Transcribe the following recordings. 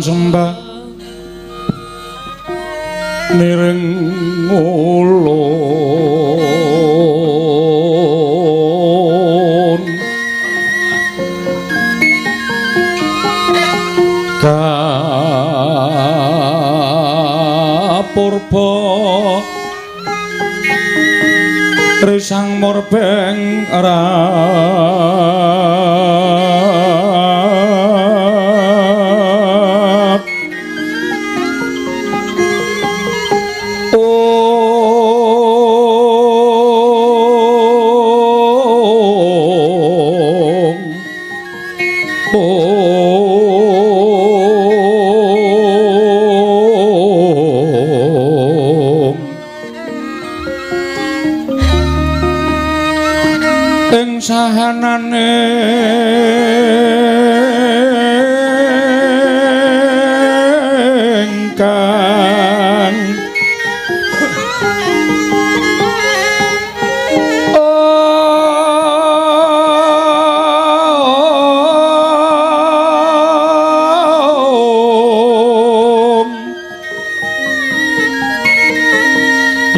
sembah niring ulun kapurba risang murbeng rap ing sahanane ingkang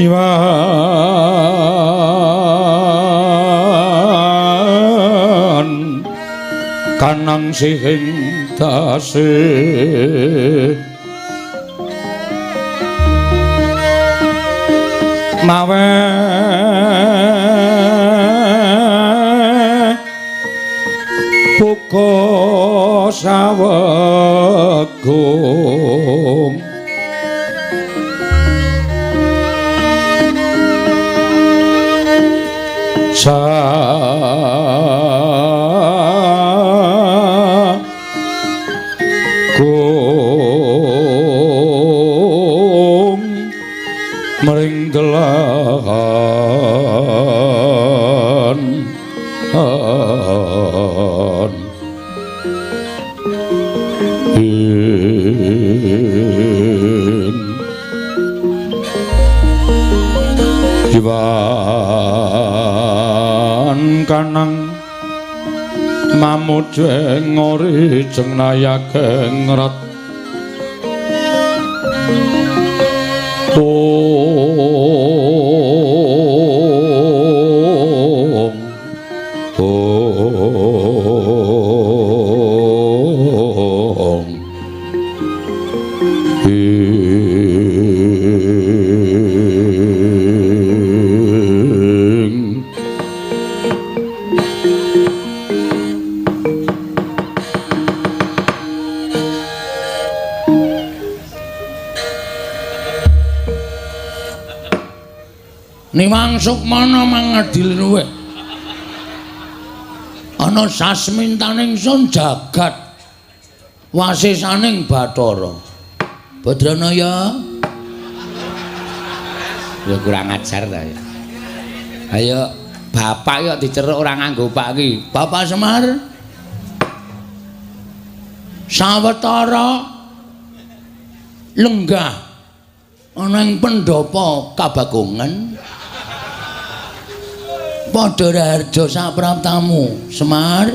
iwan kanang sihing tasih mawe buka sawegum gum mering delahan iwan kanang mamujeng ngori jeng nayageng rat Niwang Sukmana mangadil luwe ana sasmintaning sun jagat wasisaning Bathara Badranaya ya kurang ajar ta ya ayo bapak yo diceruk ora nganggo pak iki Bapak Semar sawetara lenggah ana ing pendopo Kabagongan padha raharja sapraptamu Semar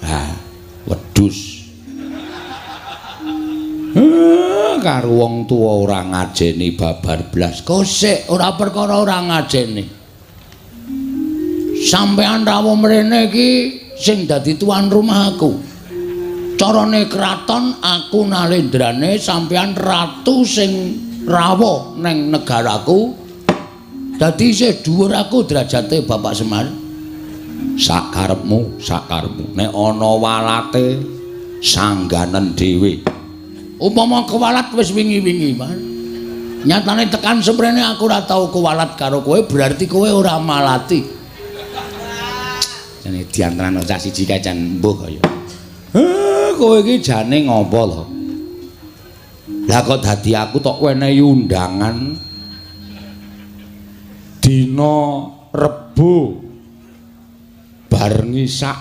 ha wedhus karo wong tuwa ora ngajeni babar blas kosek ora perkara ora ngajeni sampean rawuh mrene iki sing dadi tuan rumahku carane kraton aku nalendrane sampean ratu sing rawuh ning negaraku dadi isih dhuwur aku derajate Bapak Semar sakarepmu nek ana walate sangganen dhewe umpama kewalat wis wingi-wingi Mas nyatane tekan semrene aku ora tau kewalat karo kowe berarti kowe ora malati jane diantarane cah siji kae jan mbuh kaya kowe iki jane ngopo lho lah kok dadi aku tok wenehi undangan dina Rebo bar ngisak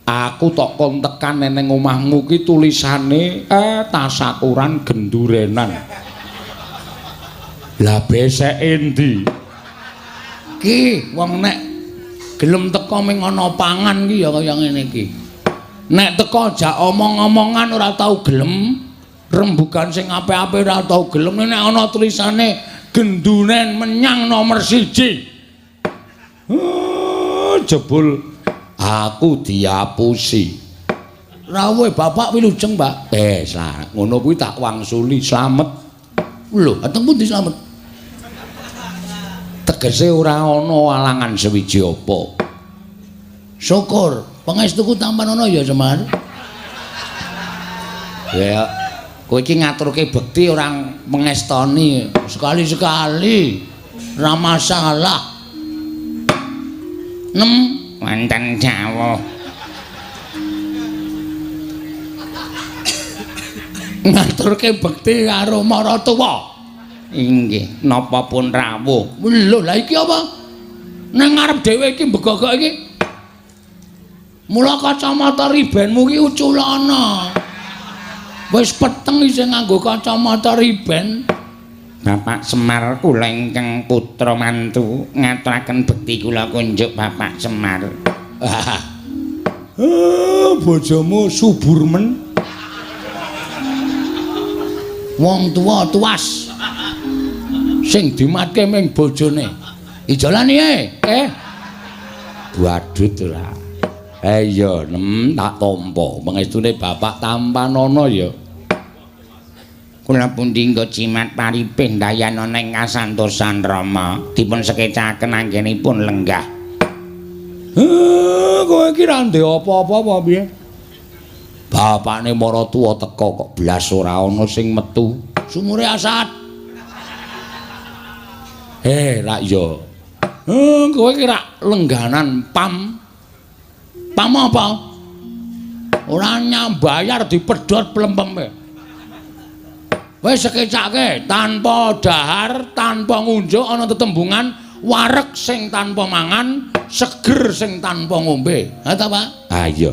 aku tok kon tekan ning omahmu ki tulisane tasakuran gendurenan lah besek endi ki wong nek gelem teko ming ana pangan ki ya kaya ngene iki Nek teko jak omong-omongan ora tau gelem, rembugan sing apik-apik ora tau gelem, nek ana tulisane gendunen menyang nomor 1. Jebul aku diapusi. Rawuhe bapak wilujeng, Mbak. Lah, ngono kuwi tak wangsuli slamet. Lho, ateng pundi slamet? Tegese ora ana alangan sewiji apa. Syukur, pangestuku tampan ana ya, Semar. Ya, kowe iki ngaturke bekti orang mengestoni sekali-sekali. Ora masalah. 6 wonten dawuh. Ngaturke bekti karo maratuwa. Inggih, napa pun rawuh. Lho, la iki apa? Nang ngarep dhewe iki mbegogok iki. Mula kacamata ribenmu ki uculana. Wis peteng isih nganggo kacamata riben. Bapak Semar kula ingkang putra mantu ngaturaken bekti kula kunjuk Bapak Semar. Bojomu subur men. Wong tuwa tuwas sing dimatke ming bojone ijolani badut ora iya tak tampa mengestune bapak tampanana ya kula pundi nggo cimat paripih dayana ing kasantosan Rama dipun sekecaken anggenipun lenggah kowe iki ra ndek apa-apa apa piye bapakne maratuwa teka kok blas ora ana sing metu sumure asat rak ya kowe iki rak lengganan pam apa ora nyambayar dipedhot plempeme wis sekecake tanpa dahar tanpa ngunjuk ana tetembungan wareg sing tanpa mangan seger sing tanpa ngombe ha ta Pak iya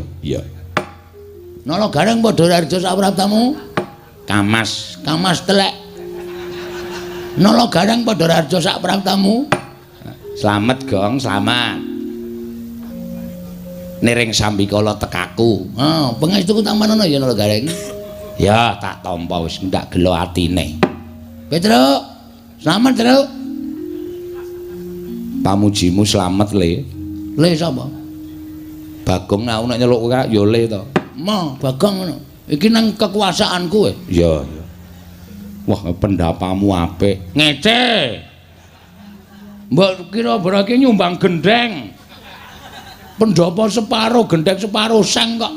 Nala gareng padha Rarja sapraptamu. Kamas telek. Nala gareng padha Rarja sapraptamu. Slamet Gong, slamet. Niring sambikala tekaku. Pangestuku tampanana ya Nala gareng. Ya, tak tampa wis ndak gelo atine. Petruk, slamet, Truk. Pamujimu slamet, Le. Le sapa? Bagong aku nek nyeluk kowe ya Le to. Bagong ngono. Iki nang kekuasaanku kowe. Iya. Wah, pendapamu apik. Ngece. Mbok kira berarti nyumbang gendeng. Pendapa separo, gendeng separo seng kok.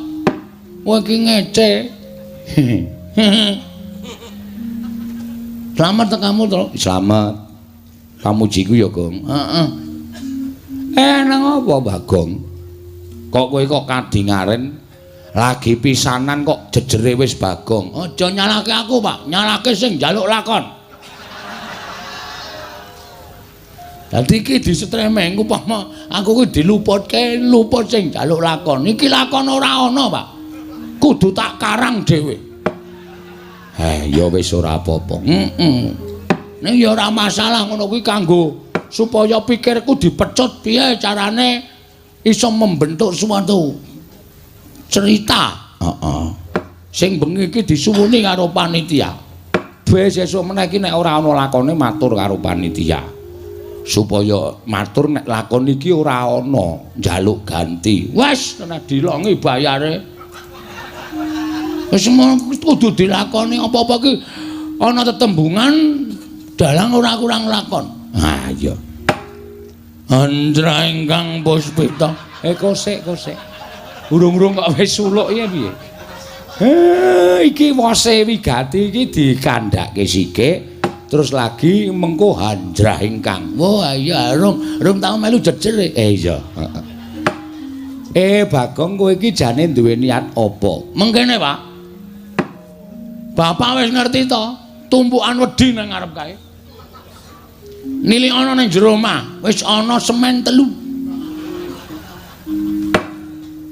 Wah, iki ngece. Selamat tekamu, Tru. Selamat. Pamujiku ya, Gong. Heeh. Nang apa, Bagong? Kok kowe kok kadingaren? Lagi pisanan kok jejere wis Bagong. Aja nyalahke aku, Pak. Nyalahke sing njaluk lakon. Dadi iki disetremeng upama aku kuwi diluputke, luput sing njaluk lakon. Iki lakon ora ana, Pak. Kudu tak karang dhewe. Ya wis ora apa-apa. Ning ya ora masalah ngono kuwi kanggo supaya pikirku dipecut piye carane iso membentuk suatu cerita sing bengi iki disuwuni karo panitia besok meneh iki nek ora ana lakone matur karo panitia supaya matur nek lakon iki ora ana njaluk ganti wis tenan dilongi bayare wis kudu dilakoni apa-apa iki ana tetembungan dalang ora kurang lakon iya Andra ingkang puspita kosek urung-urung kok wis suluk ya piye? Iki wose wigati iki dikandhake sikik terus lagi mengko handrah ingkang. Wah iya rung tau melu jejer. Iya, Bagong kowe iki jane duwe niat apa? Mengkene, Pak. Bapak wis ngerti to, tumpukan wedi nang ngarep kae. Nili ana ning jero omah, wis ana semen 3.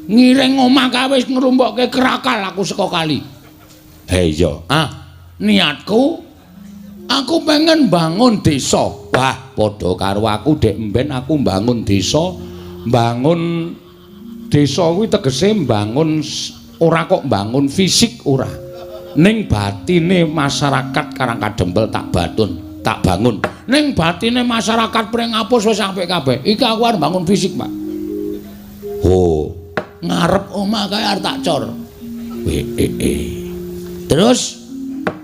Ngiring omah kae wis ngrumbukke kerakal aku saka kali. Iya. Niatku aku pengen bangun desa. Wah, padha karo aku dek mben aku bangun desa, bangun desa kuwi tegese mbangun ora kok mbangun fisik ora. Ning batine masyarakat Karangkadempel tak bangun. Ning batine masyarakat Pringapus wis apik kabeh. Iki aku arep bangun fisik, Pak. Oh, ngarep omah kae arep tak cor. Terus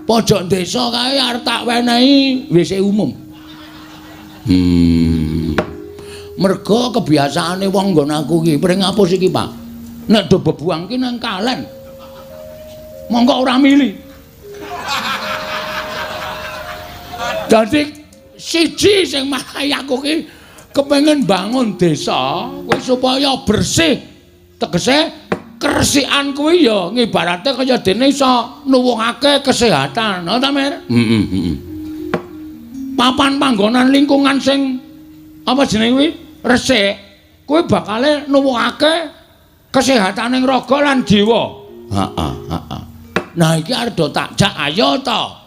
pojok desa kae arep tak wenehi WC umum. Mergo kebiasaane wong nggon aku iki Pringapus iki, Pak. Nek do bebuang ki nang kalen. Monggo ora mili. Dadi siji sing marai aku ki kepengin bangun desa kuwi supaya bersih. Tegese kersikan kuwi ya ngibarate kaya dene iso nuwuhake kesehatan, ta Mir? Papan panggonan lingkungan sing apa jenenge kuwi resik kuwi bakale nuwuhake kesehataning raga lan jiwa. Heeh. Nah iki arep tak jak ayo to.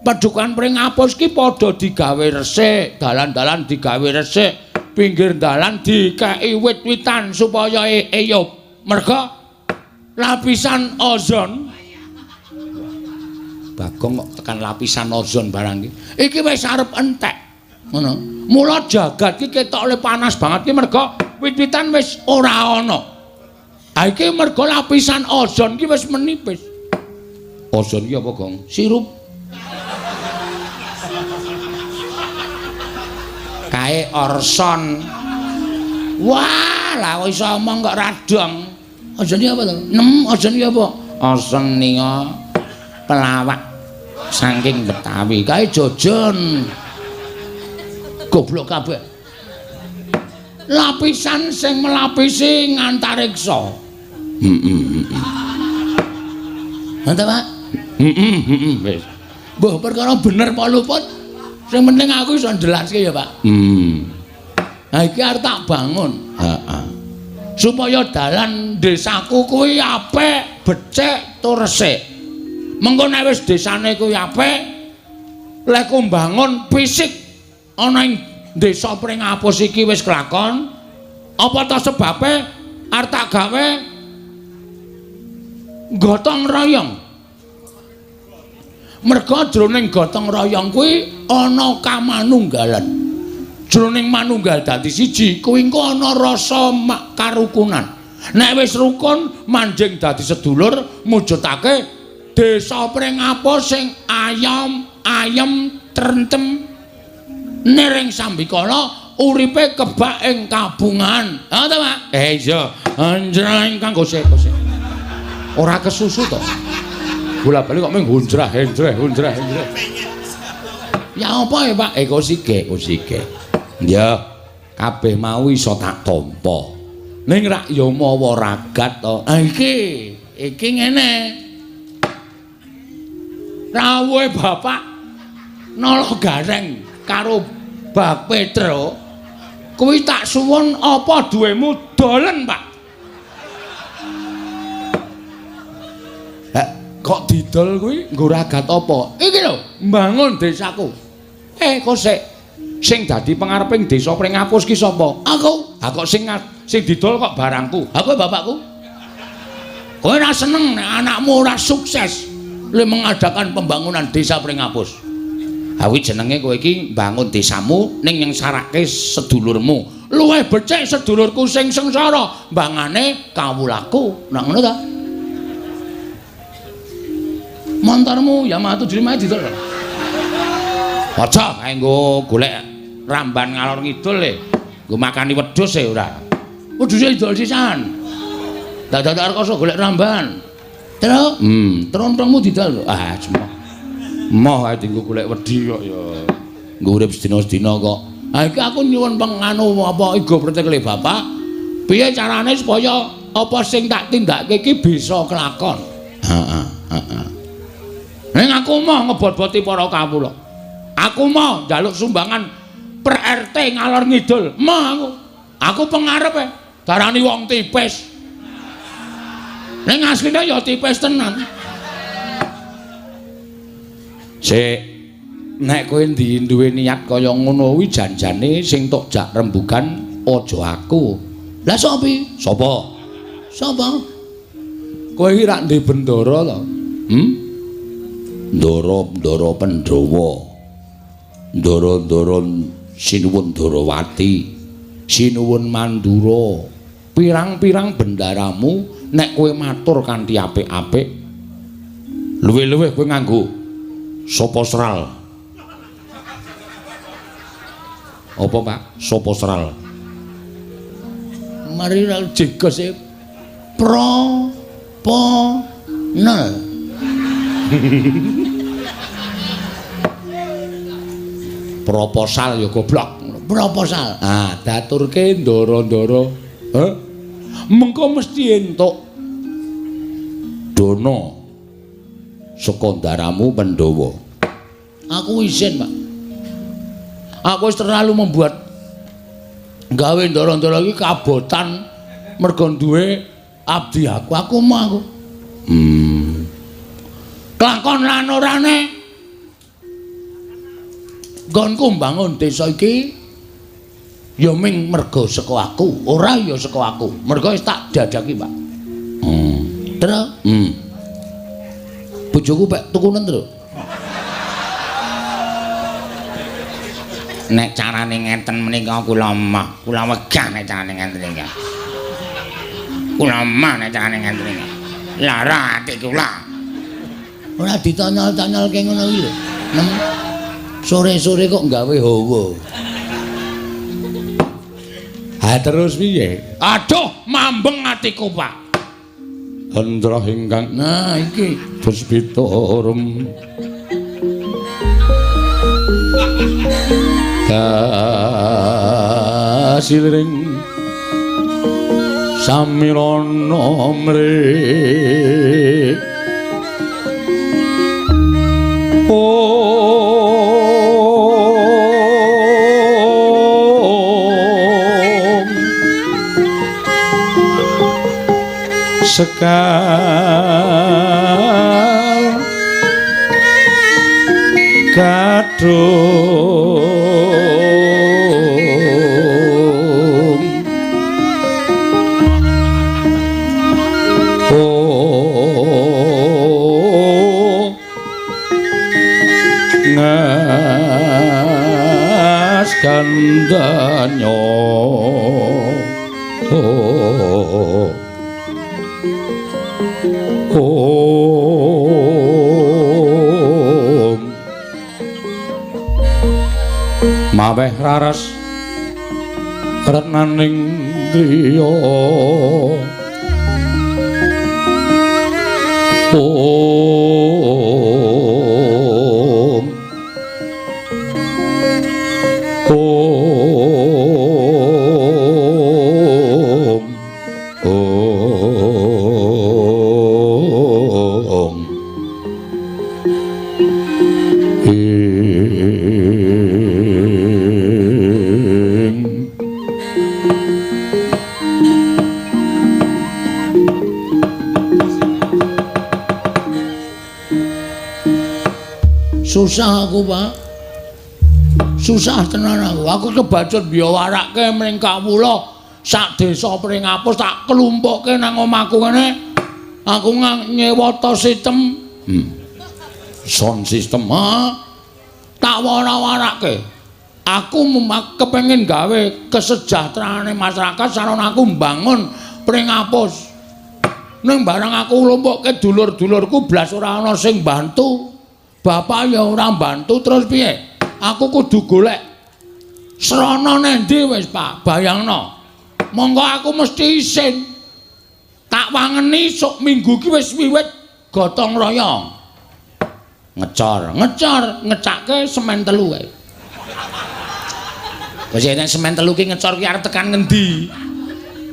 Padukan Pringapus ki padha digawe resik, dalan-dalan digawe resik, pinggir dalan dikeki wit-witan supaya eyup. Merga lapisan ozon. Bagong kok tekan lapisan ozon barang iki. Iki wis arep entek. Ngono. Mula jagat ki ketok oleh panas banget ki merga wit-witan wis ora ana. Ha iki merga lapisan ozon ki wis menipis. Ozon ki apa, Gong? Sirup. Kae orson. Wah, lah kok iso omong kok radong. Ozon iki apa to? Ozon iki apa? Ozon nika pelawak saking Betawi. Kae jojon. Goblok kabeh. Lapisan sing melapisi ngantariksa. Mantap, Pak. Wis. Mbah perkara bener apa luput? Sing penting aku iso ndelaske ya, Pak. Nah iki arep tak bangun. Heeh. Supaya dalan desaku kuwi apik, becik, tur resik. Mengko nek wis desane kuwi apik, lek ku mbangun fisik ana ing desa Pringapus iki wis kelakon, apa ta sebabe arep tak gawe gotong royong. Merga jroning gotong royong kuwi ana kamanunggalan. Jroning manunggal dadi siji kuwi engko ana rasa karukunan. Nek wis rukun manjing dadi sedulur mujudake desa Pringapus sing ayem trentem nering sambikala uripe kebak ing kabungan. Ha ta, Pak? Iya, anjreng kang gosek. Ora kesusu to. Bola-bali kok mung hunjrah-henjreh. Ya apa ya, Pak? Kosike. Ya, kabeh mau iso tak tampa. Ning rak ya mawa ragat to. Iki ngene. Rawuhe bapak nolo gareng karo Bak Petro kuwi tak suwun apa duwemu dolen, Pak? Kok didol kuwi nggo ragat apa? Iki lho, mbangun desaku. Kosek sing dadi pengareping desa Pringapus ki sapa? Aku. Ha kok sing didol kok barangku. Ha kowe bapakku. Kowe ora seneng nek anakmu ora sukses le mengadakan pembangunan desa Pringapus. Ha kuwi jenenge kowe iki mbangun desamu ning nyengsarake sedulurmu. Luwih becik sedulurku sing sengsara, mbangane kawulaku. Nek ngono ta? Montormu Yamaha Jilimahe didol. Aja kanggo golek ramban ngalor ngidul le. Nggo makani wedhus e ora. Wedhuse didol sisan. Dadak arkoso golek ramban. Terus trontongmu didol. Ah, cuma. Moh ae dienggo golek wedi kok ya. Nggo urip sedina-sedina kok. Ha iki aku nyuwun penganu apa iga pretekle Bapak. Piye carane supaya apa sing tak tindakke iki bisa kelakon. Heeh. Ning aku mau ngebot-boti para kawula. Aku mau njaluk sumbangan per RT ngalor ngidul. Mau aku pengarepe darani wong tipis. Ning asline ya tipis tenan. Sik nek kowe duwe niat kaya ngono kuwi janjane sing tok jak rembugan aja aku. Lah sapa? Sapa? Sapa? Kowe iki rak ndek bendara to? Ndara Pandhawa. Ndara Sinuwun Darawati. Sinuwun Mandura. Pirang-pirang bendaramu nek kowe matur kanthi apik-apik. Luwih-luwih kowe nganggo sapa sral. Apa, Pak? Sapa sral? Mari ra jegose nel. Proposal ya goblok. Proposal. Ah, daturke ndara-ndara. Heh. Mengko mesti entuk dana saka ndaramu Pandhawa. Aku izin, Pak. Aku wis terlalu membuat gawe ndara-ndara iki kabotan mergo duwe abdi aku. Aku mau aku. Kelakon lan orane nggonku mbangun desa iki ya ming mergo saka aku, ora ya saka aku. Mergo wis tak dadaki, Pak. Terus? Bojoku pek tukunen terus. Nek carane ngenten menika kula wegah nek carane ngenten iki. Kula nek carane ngenten iki. Lara ati kula. Ora ditanyal-tanyalke ngono iki lho. Sore-sore kok gawe hawa. Ha terus piye? Aduh, mambeng atiku, Pak. Hendra ingkang nah iki puspitorum kasilring samirana mrih sekal kadung ngas kandanya maweh raras renaning griya susah aku, Pak. Susah tenan aku. Aku kebacut biawarake mring kawula sak desa Pringapus tak kelumpukke nang omahku kene. Aku nyewa to sistem sound system tak wara-warake. Aku kepengin gawe kesejahteraane masyarakat sarana aku mbangun Pringapus. Ning barang aku lumpukke dulur-dulurku blas ora ana sing bantu. Bapak ya ora bantu terus piye? Aku kudu golek srana nendi wis, Pak. Bayangno. Monggo aku mesti isin. Tak wangeni sok minggu ki wis wiwit gotong royong. Ngecakke semen 3 kae. Wis nek semen 3 ki ngecor ki arep tekan ngendi?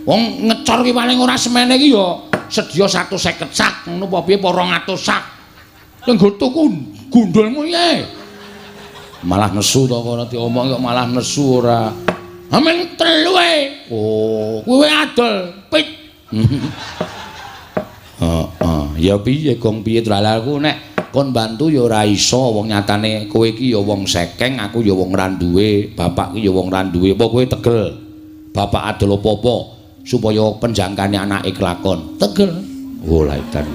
Wong ngecor ki paling ora semene ki ya sedia 150 sak ngono apa piye 200 sak. Sing nggo tuku gundulmu ye. Malah nesu to kok ora diomong kok malah nesu ora. Ameng 3 e. Oh, kuwi adol pit. Ya piye gong piye tralaku nek kon bantu ya ora iso wong nyatane kowe iki ya wong sekeng, aku ya wong ra duwe, bapak iki ya wong ra duwe. Apa kowe tegel? Bapak adol apa-apa supaya penjangkane anake kelakon. Tegel. Oh, lha edan.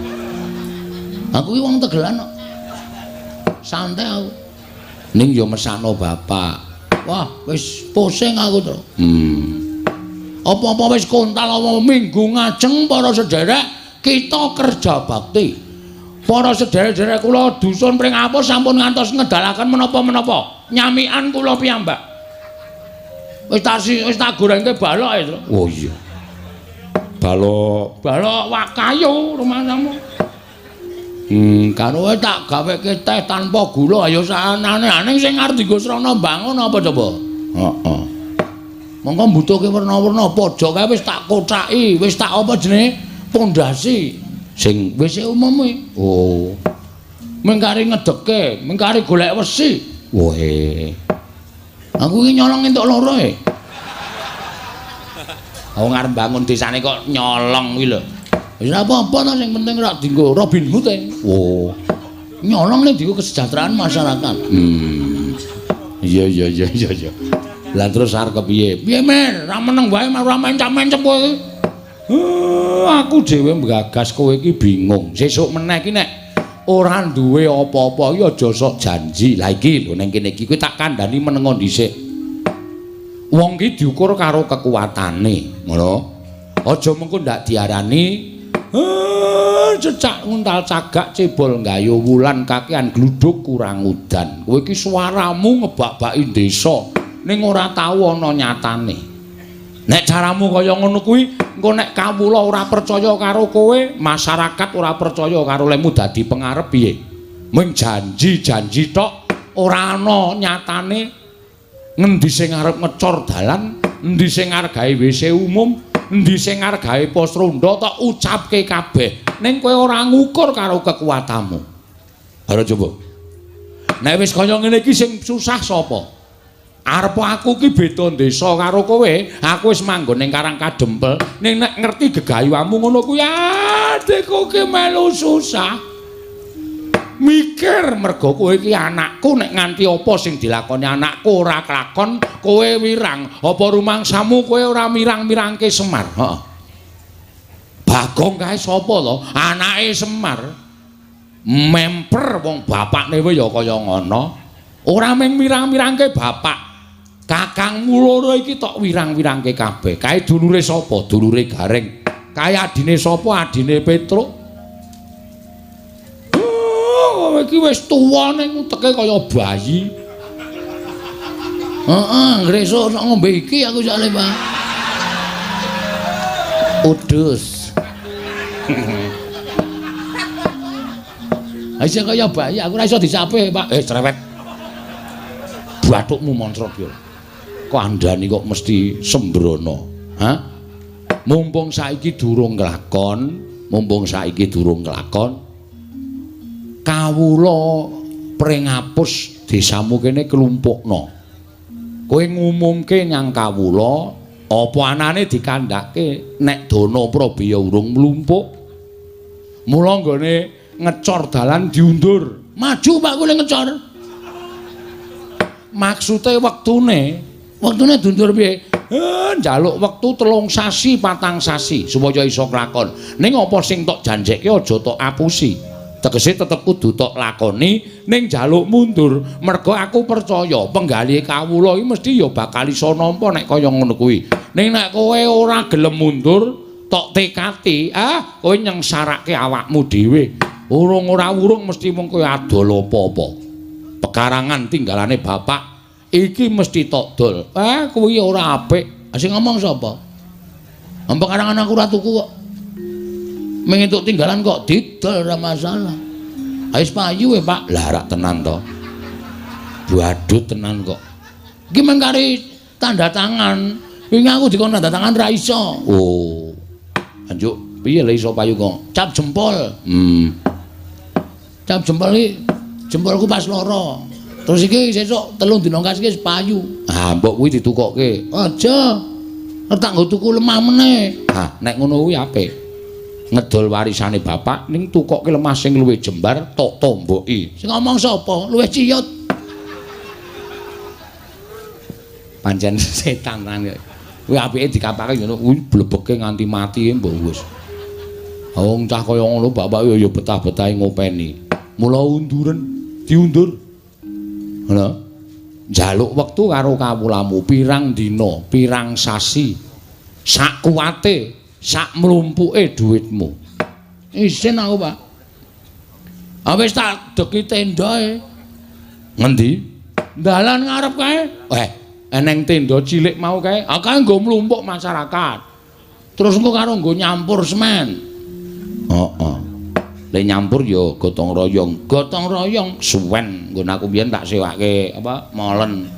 Aku iki wong Tegelan kok. Santai aku. Ning yo mesakno bapak. Wah, wis pusing aku to. Apa-apa wis kontal apa minggu ngajeng para sederek kita kerja bakti. Para sederek-sederek kula dusun pring apus sampun ngantos ngedalaken menapa-menapa. Nyamikan kula piyambak. Wis tak gorengke balok to. Oh iya. Balok wakayu rumahmu. Karo tak gaweke teh tanpa gula ya sanane. Ning sing arep dienggo srana bangun apa coba? Heeh. Monggo mbutuhke werna-werna pojok kae wis tak kocaki, wis tak apa jenenge? Pondasi sing wis umume. Oh. Mengkari ngedekke, mengkari golek wesi. Woe. Aku iki nyolong entuk loro e. Aku ngarep bangun desane kok nyolong kuwi lho. Wis apa-apa ta sing penting rak dienggo Robin Hood e. Oh. Nyolong nek dienggo kesejahteraan masyarakat. Iya. Lah terus arep kepiye? Piye Mir? Ra meneng wae ora mencap-mencep kowe. Aku dhewe mgagas kowe iki bingung. Sesuk meneh iki nek ora duwe apa-apa ya aja sok janji. Lah iki lho ning kene iki kowe tak kandhani menengo dhisik. Wong iki diukur karo kekuatane, ngono. Aja mengko ndak diarani cecak nguntal cagak cebol nggayo wulan kakean gluduk kurang udan. Kowe iki suaramu ngebak-baki desa ning ora tau ana nyatane. Nek caramu kaya ngono kuwi, engko nek kawula ora percaya karo kowe, masyarakat ora percaya karo lemu dadi pengarep piye? Mung janji-janji tok, ora ana nyatane. Ngendi sing arep ngecor dalan, endi sing arep gawe WC umum, endi sing arep gawe pos ronda tok ucapke kabeh. Ning kowe ora ngukur karo kekuatanmu. Ayo coba. Nek wis kaya ngene iki sing susah sapa? Arep aku ki beda desa karo kowe, aku wis manggon ning Karang Kadempel, ning nek ngerti gegayuhanmu ngono kuwi adekku ki melu susah. Mikir mergo kowe iki anakku nek nganti apa sing dilakoni anakku ora kelakon, kowe wirang. Apa rumangsamu kowe ora mirang-mirangke Semar? Heeh. Bagong kae sapa to? Anake Semar. Memper wong bapakne wae ya kaya ngono. Ora mung mirang-mirangke bapak. Kakangmu loro iki tok wirang-wirangke kabeh. Kae dulure sapa? Dulure Gareng. Kae adine sapa? Adine Petruk. Kowe iki wis tuwa ning uteke kaya bayi. Heeh, ngresuk sok ngombe iki aku sak Pak. Udus. Aja kaya bayi, aku ora iso disape, Pak. Cerewet. Bathukmu Monsrobil. Kandhani kok mesti sembrono. Hah? Mumpung saiki durung nglakon, kawula pring ngapus desamu kene kelumpukna. Kowe ngumumke nyang kawula apa anane dikandhake nek Dana Prabeya urung mlumpuk. Mula nggone ngecor dalan diundur. Maju Pak kowe ngecor. Maksude wektune diundur piye? Njaluk wektu 3 sasi 4 sasi supaya iso klakon. Ning apa sing tok janjekke aja tok apusi. Tegese tetep kudu tok lakoni ning njaluk mundur. Mergo aku percaya penggalih kawula iki mesti ya bakal iso nampa nek kaya ngono kuwi. Ning nek kowe ora gelem mundur, tok tekati, kowe nyengsarake awakmu dhewe. Urung ora urung mesti mung kowe adol apa-apa. Pekarangan tinggalane bapak iki mesti tok dol. Kuwi ora apik. Sing ngomong sapa? Pekarangan aku ora tuku kok. Mengentuk tinggalan kok didol ora masalah. Wis payu Pak. Lah rak tenan to. Badut tenan kok. Iki mengkari tanda tangan. Wingi aku dikon tanda tangan ra iso. Oh. Anjuk piye lho iso payu kok? Cap jempol. Cap jempol iki jempolku pas loro. Terus iki sesuk 3 dina kas iki payu. Mbok kuwi ditukokke. Aja. Tak nggo tuku lemah meneh. Nek ngono kuwi apik. Ngedol warisane bapak ning tukokke lemah sing luwih jembar tok tomboki. Sing ngomong sapa? Luwih ciyut. Pancen setan kan. Kuwi apike dikapake ngono kuwi blebeke nganti mati mbok wis. Wong cah kaya ngono bapak ya betah-betahe ngopeni. Mula unduren diundur. Ngono. Njaluk wektu karo kawulamu pirang dina, pirang sasi. Sak kuwate, sak mlumpuke dhuwitmu. Isin aku, Pak. Wis tak deki tendae. Ngendi? Dalan ngarep kae. Eneng tenda cilik mau kae. Kae nggo mlumpuk masyarakat. Terus engko karo nggo nyampur semen. Heeh. Lek nyampur ya gotong royong. Gotong royong suwen nggon aku biyen tak sewake apa molen.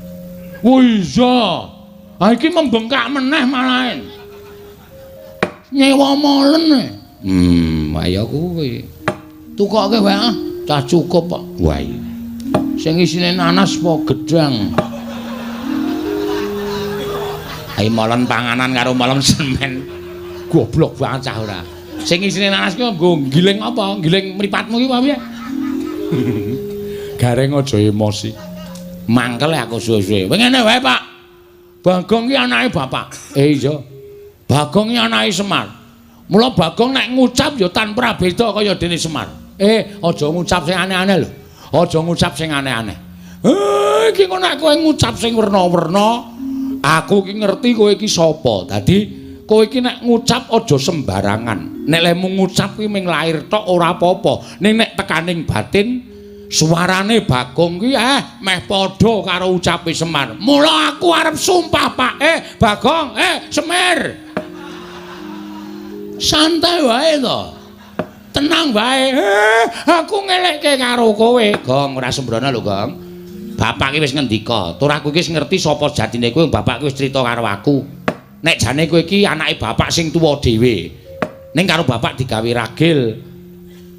Wah iya. Ha iki membengkak meneh malahan. Nyewa molen. Ayo kuwi. Tukoke wae ah, cah cukup kok. Wah iya. Sing isine nanas apa gedang. Ayo molen panganan karo molen semen. Goblok banget cah ora. Sing isine nanas ki nggo giling apa? Giling mripatmu ki apa piye? Gareng aja emosi. Mangkel aku suwe-suwe. Ngene wae, Pak. Bagong ki anake bapak. Iya. Bagong ki anake Semar. Mula Bagong nek ngucap ya tanpa beda kaya dene Semar. Aja ngucap sing aneh-aneh lho. Aja ngucap sing aneh-aneh. Iki kok nek kowe ngucap sing werna-werna, aku ki ngerti kowe iki sapa. Dadi kowe iki nek ngucap aja sembarangan. Nek lemu ngucap kuwi ming lair tok ora apa-apa. Ning nek tekaning batin suarane Bagong ki meh padha karo ucape Semar. Mula aku arep sumpah, Pak. Bagong, Semar. Santai wae to. Tenang wae. Aku ngelekke karo kowe. Gong ora sembrono lho, Gong. Bapak ki wis ngendika, tur aku iki wis ngerti sapa jatine kowe. Bapak ki wis crita karo aku. Nek jane kowe iki anake bapak sing tuwa dhewe. Ning karo bapak digawe ragil.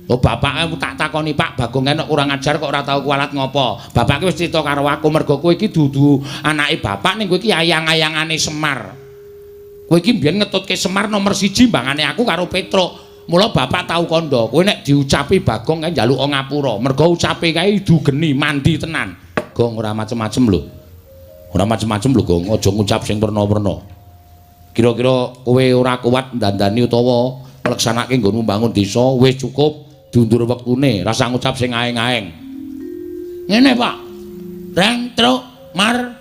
Oh bapak tak takoni, Pak Bagong enek kurang ajar kok ora tau kualat ngopo. Bapak ki wis crita karo aku mergo kowe iki dudu anake bapak ning kowe iki ayang-ayangane Semar. Kowe iki mbiyen ngetutke Semar nomor 1 mbangane aku karo Petruk. Mula bapak tau kandha, kowe nek diucapi Bagong kae njaluk ngapura. Mergo ucape kae dugeni mandi tenan. Gong ora macem-macem lho. Ora macem-macem lho, Gong. Aja ngucap sing werna-werna. Kira-kira kowe ora kuat ndandani utawa ngleksanake nggonmu mbangun desa, wis cukup diundur wektune, rasa ngucap sing aeng-aeng. Ngene, Pak. Reng, Truk, Mar.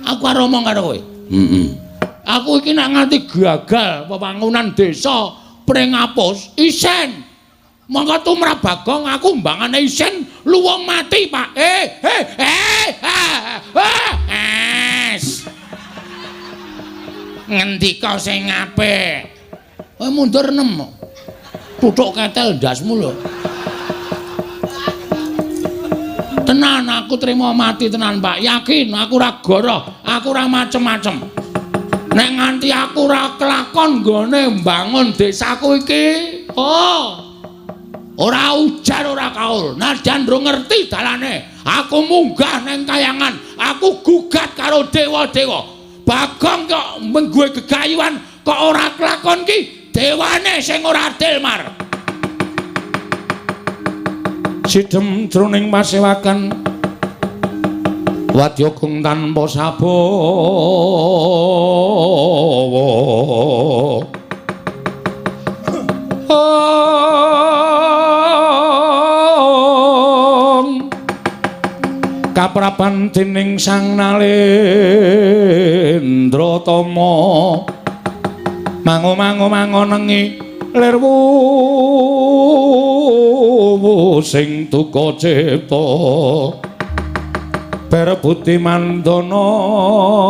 Aku arep ngomong karo kowe. Aku iki nek nganti gagal pembangunan desa pring ngapus isen. Monggo tumrap Bagong aku mbangane isen luwung mati, Pak. Ngendika sing apik. Kowe mundur 6. Tutuk ketel ndasmu lho. Tenan aku trimo mati tenan, Pak. Yakin aku ora goroh, aku ora macem-macem. Nek nganti aku ora kelakon nggone mbangun desaku iki, ora ujar ora kaul. Najan ndro ngerti dalane, aku munggah ning kayangan, aku gugat karo dewa-dewa. Bagong kok mengguwe gegayuhan kok ora kelakon ki dewane sing ora adil, Mar. Sidhem jroning pasewakan wadya kung tanpa sabawa kaprapan dening Sang Nalendratama mango nengi lerwu sing duka cipta berebuti mandana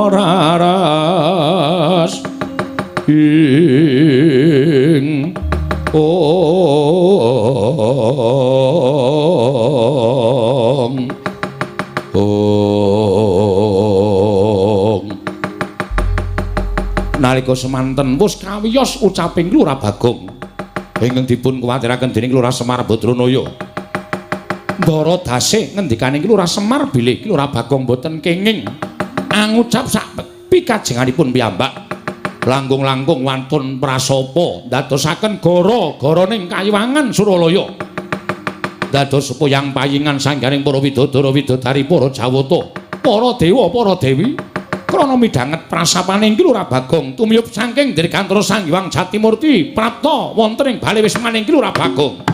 raras ing nalika semanten wis kawiyos ucaping Lurah Bagong ingkang dipun kuwatiraken dening Lurah Semar Badranaya. Ndara dasih ngendikaning Lurah Semar bilih Lurah Bagong boten kenging ngucap sak pikajenganipun piyambak. Langkung-langkung wantun prasapa ndadosaken gara-garaning Kayiwangan Suralaya. Dados puyang payingan sanggaring para widodara widodari para Jawata, para dewa, para dewi krana midhanget prasapaning iki Lurah Bagong tumiyup saking Dirgantara Sang Hyang Jatimurti prapta wonten ing bale wismaning iki Lurah Bagong.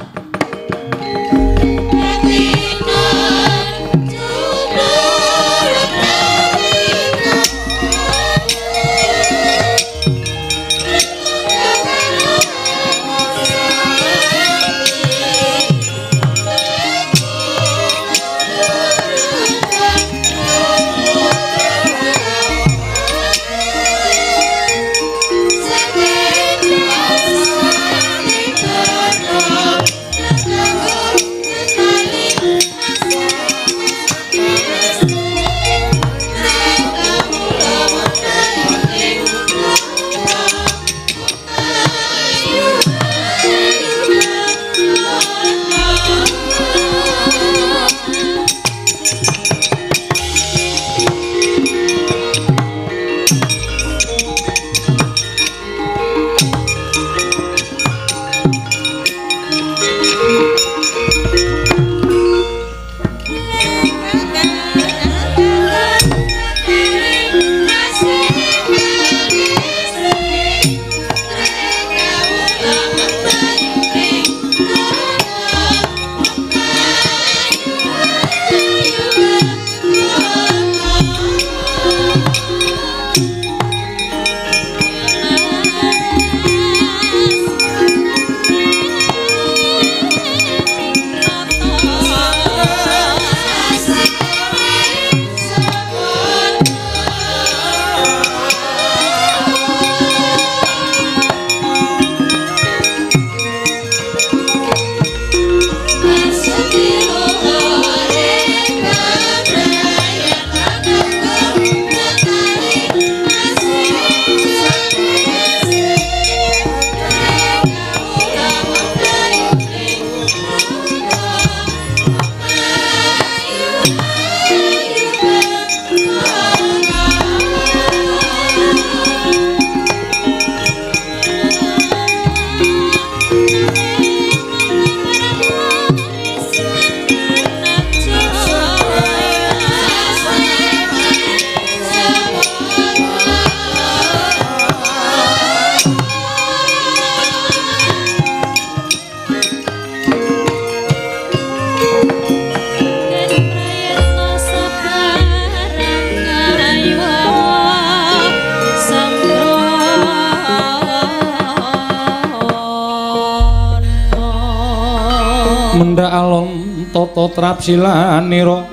Mendak alon tata trapsilanira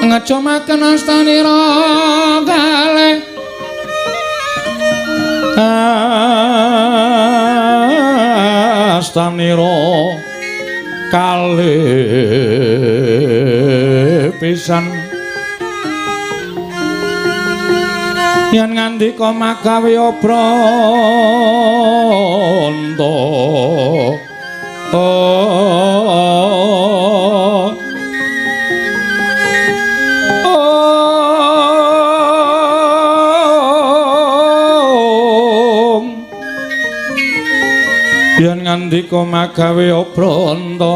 ngacomaken astanira kalih astanira kalih pisan yen ngandika magawe Branta yen ngandika magawe Branta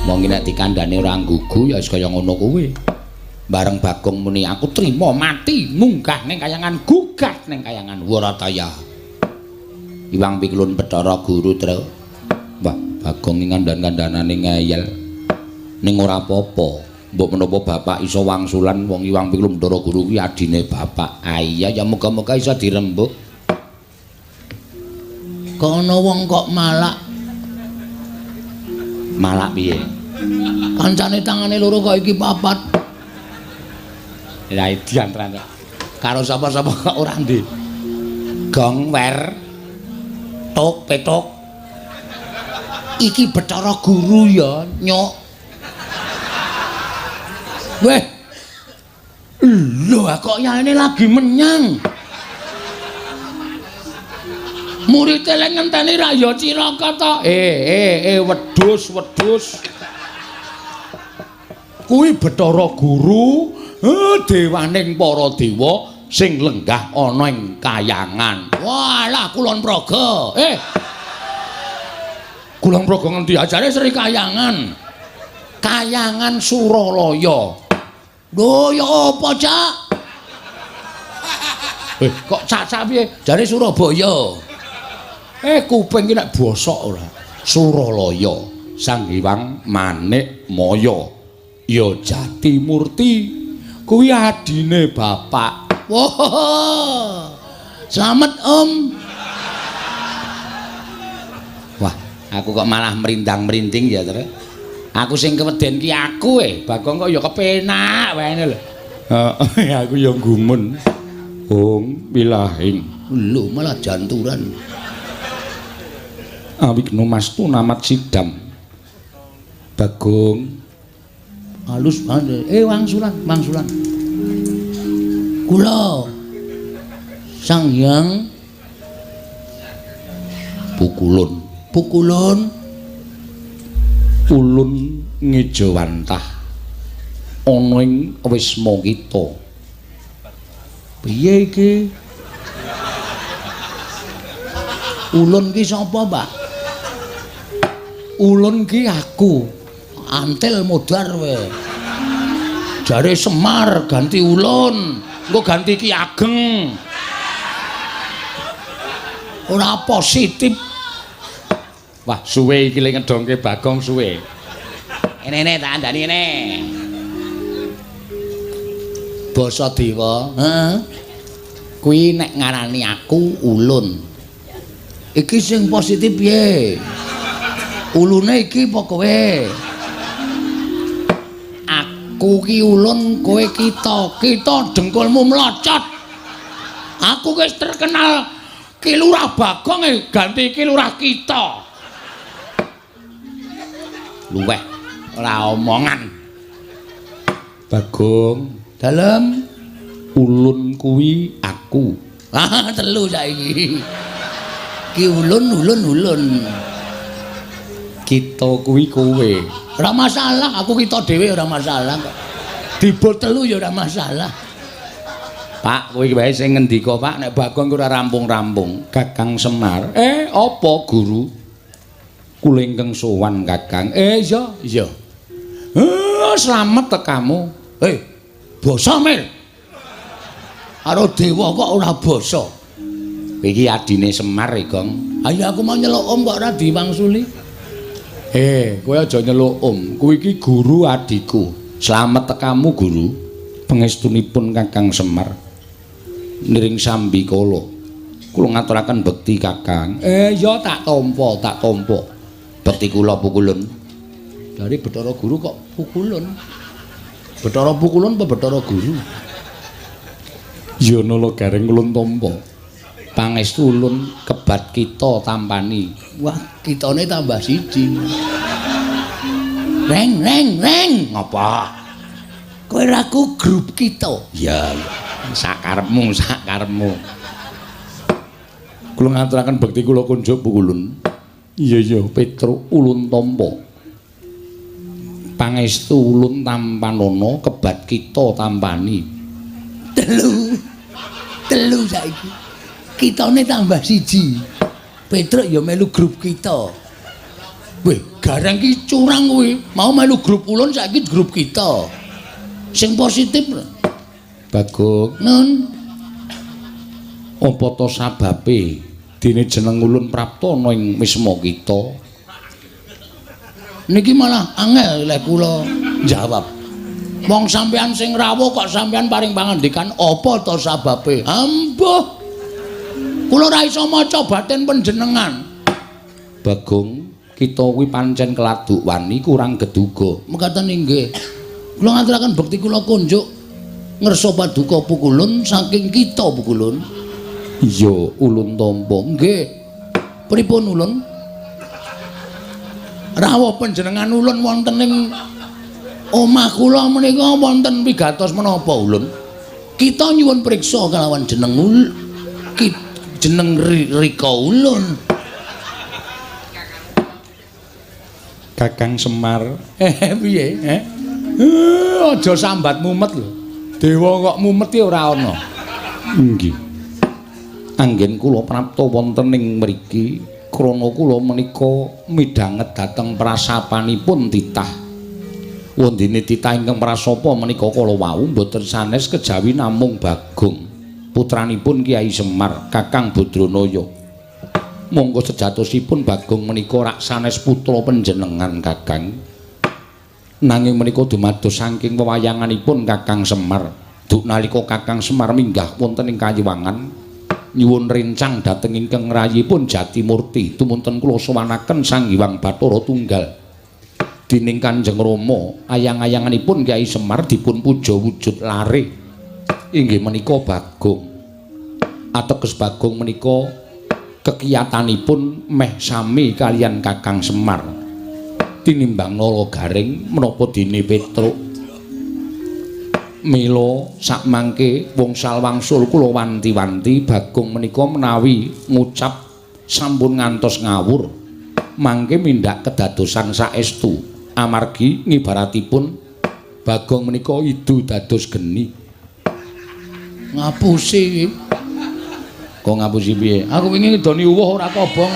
Mongki nek dikandhani ora nggugu ya wis kaya ngono kuwi. Bareng Bagong muni aku trima mati munggah ning kayangan gugah ning kayangan Warataya. Iwang Pikulun Bathara Guru Tru. Wah, Bagong ngandhan-kandhanane ngeyel. Ning ora apa-apa. Mbok menapa bapak iso wangsulan wong Iwang Pikulun Bathara Guru kuwi adine bapak. Iya ya muga-muga iso dirembuk. Kok ana wong kok malak. Malak piye? Kancane tangane loro kok iki papat. Ya diantran karo sapa-sapa kok ora ndi. Gong wer tok petok. Iki Bathara Guru ya, Nyok. Weh. Lho kok yaene lagi menyang. Murid lek ngenteni ra ya Ciraka to. Wedhus. Kuwi Bathara Guru, dewaning para dewa sing lenggah ana ing kayangan. Walah Kulon Praga. Kulon Praga ngendi ajare Sri Kayangan. Kayangan Suralaya. Lho ya apa, Cak? Kok cak-cak piye? Jare Surabaya. Kuping ki nek bosok ora. Suralaya, Sang Hyang Manikmaya. Ya Jatimurti kuwi adine bapak. Wah. Selamat Om. Wah, aku kok malah merindang-merinding ya, Terus. Aku sing keweden ki aku Bagong kok ya kepenak wae lho. Heeh, aku ya gumun. Om wilahing. Lho malah janturan. Awikna mastu namat sidam. Bagong halus banget. Wangsulan. Kula Sang Hyang Pukulun ulun ngejawantah ana ing wisma kita. Piye iki? Ulun ki sapa, Mbak? Ulun ki aku. Antil modar we. Jare Semar ganti Ulun, engko ganti Ki Ageng. Ora positif. Wah, suwe iki le ngedongke Bagong suwe. Ene tak andani ngene. Basa dewa, kuwi nek ngarani aku Ulun. Iki sing positif piye? Ulune iki apa kowe? Aku ki Ulun, kowe kita dengkulmu mlocot. Aku wis terkenal Ki Lurah Bagong ganti Ki Lurah kita. Luweh ora omongan. Bagong, dalem Ulun kuwi aku. Telu saiki. Ki Ulun. Kita kuwi kowe. Ora masalah, aku kita dhewe ora masalah kok. Dibot telu ya ora masalah. Pak, kowe iki wae sing ngendika, Pak, nek Bagong ora rampung-rampung. Kakang Semar. Apa Guru? Kula ingkang sowan, Kakang. Iya. Slamet tekamu. Basa Mil. Karo dewa kok ora basa. Iki adine Semar, Gong. Ayo aku mau nyeluk Om kok ora diwangsuli. Kowe aja nyeluk Om. Kuwi iki guru adikku. Slamet tekamu, Guru. Pangestunipun Kakang Semar. Niring sambikala. Kula ngaturaken bekti, Kakang. Ya tak tampa. Bekti kula Pukulun. Dari Bathara Guru kok Pukulun. Bathara Pukulun apa Bathara Guru? Ya nala gareng ulun tampa. Pangestu ulun kebat kita tampani. Wah, kitane tambah siji. Reng. Ngapa? Kowe raku grup kita. Ya, sakarepmu. Kula ngaturaken bekti kula kunjuk Pukulun. Iya, Petruk ulun tampa. Pangestu ulun tampanana kebat kita tampani. Telu saiki. Kitane tambah siji. Petruk ya melu grup kita. Weh, gareng ki curang kuwi. Mau melu grup ulun saiki grup kita. Sing positif. Bagong. Nun. Apa to sababe dene jeneng ulun prapta ana ing wisma kita? Niki malah angel lek kula jawab. Wong sampean sing rawuh kok sampean paring pangandikan apa to sababe? Ambuh. Kula ora iso maca batin panjenengan. Bagong, kita kuwi pancen keladuk wani kurang geduga. Mekaten inggih. Kula ngaturaken bekti kula kunjuk ngersa paduka Pukulun saking kita Pukulun. Iya, ulun tampa. Nggih. Pripun ulun? Rawuh panjenengan ulun wonten ing Omah kula menika wonten wigatos menapa ulun? Kita nyuwun priksa kelawan jeneng jeneng Rika ulun. Kakang Semar. Piye? Aja sambat mumet lho. Dewa kok mumet ya ora ana. Nggih. Anggen kula prapta wonten ing mriki krana kula menika midhanget dhateng prasapanipun titah. Wondene titah ingkang prasapa menika kala wau boten sanes kejawi namung Bagong, putranipun Kyai Semar, Kakang Badranaya. Monggo sejatosipun Bagong menika rak sanes putra panjenengan Kakang. Nanging menika dumados saking wewayanganipun Kakang Semar. Duk nalika Kakang Semar minggah wonten ing Kayiwangan nyuwun rencang dhateng ingkang rayipun Jatimurti tumunten kula sowanaken Sang Hyang Bathara Tunggal. Dening Kanjeng Rama ayang-ayanganipun Kyai Semar dipun puja wujud lare. Inggih menika Bagong. Ateges Bagong menika kekiyatanipun meh sami kalian Kakang Semar tinimbang Nala Garing menapa dene Petruk mila sakmangke wungsal wangsul kula wanti-wanti Bagong menika menawi ngucap sampun ngantos ngawur mangke mindak kedadosan saestu amargi ngibaratipun Bagong menika idu dados geni. Ngapusi iki. Kok ngapusi piye? Aku wingi ngidoni uwuh ora kobong.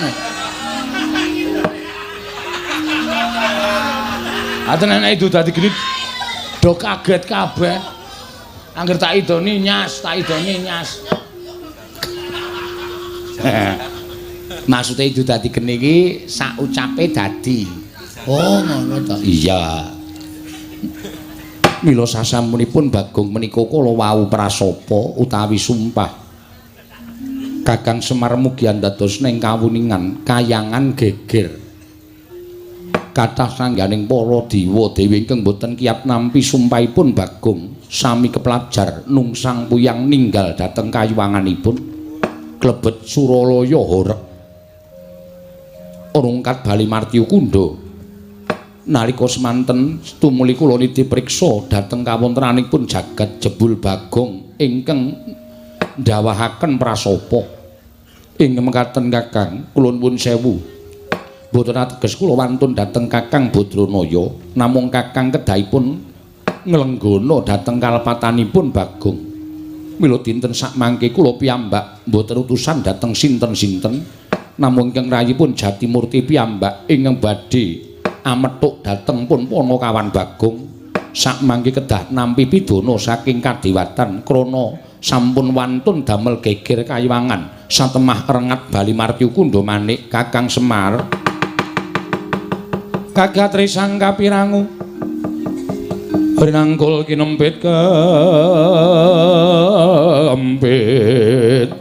Aten nek itu dadi gini do kaget kabeh. Angger tak idoni nyas, Maksude itu dadi geni iki sak ucape dadi. Oh, ngono ta. Iya. Mila sasampunipun Bagong menika kala wau prasapa utawi sumpah. Kakang Semar mugi dados ning kawuningan kayangan geger. Kathah sangganing para dewa dewi ingkang boten kiyat nampi sumpahipun Bagong sami kepelajar nungsang puyang ninggal dhateng kayiwanganipun klebet Suralaya horeg. Rungkat bali Martya Kunda. Nalika semanten tumuli kula niti priksa dhateng kawontenanipun jagat jebul Bagong ingkang ndawahaken prasapa. Ing mekaten Kakang, kula nuwun sewu. Boten ateges kula wantun dhateng Kakang Badranaya, namung Kakang kedahipun nglenggana dhateng kalepatanipun Bagong. Mila dinten sakmangke kula piyambak boten utusan dhateng sinten-sinten, namung ingkang rayipun Jatimurti piyambak ingkang badhe amethuk dhateng pun Panakawan Bagong. Sakmangke kedah nampi pidana saking kadewatan krana sampun wantun damel geger kayiwangan satemah rengat bali Martya Kunda manik Kakang Semar. Kagatri sang kapirangu rinangkul kinempit kempit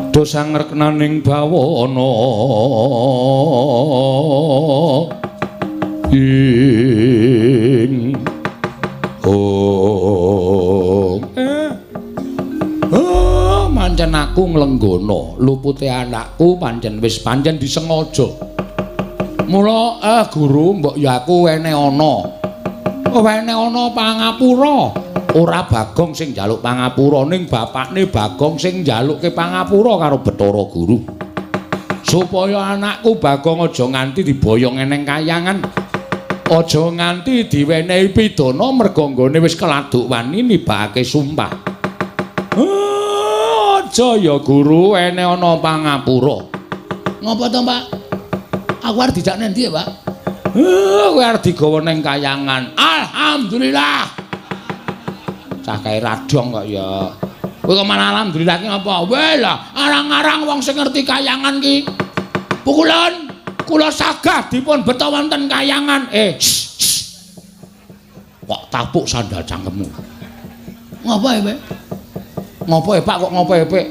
dosang reknaning bawana ing pancen aku nglenggana lupute anakku pancen wis pancen disengaja. Mula guru mbok ya aku wene ana pangapura. Ora Bagong sing njaluk pangapura ning bapakne Bagong sing njalukke pangapura karo Bathara Guru. Supaya anakku Bagong aja nganti diboyong eneng kayangan. Aja nganti diwenehi pidana merga nggone wis keladuk wani nibakake sumpah. Aja ya Guru ene ana pangapura. Ngapa to, Pak? Aku arep dijak nang ndi ya, Pak? Kowe arep digawa ning kayangan. Alhamdulillah. Cah kae radong kok ya. Kowe kok malah alhamdulillah ki ngapa? Weh lah, arang-arang wong sing ngerti kayangan ki. Pukulan kula sagah dipun beto wonten kayangan. Kok tapuk sandal cangkemmu. Ngapa ya, Pak? Ngapa ya, Pak? Kok ngapa ya, Pak?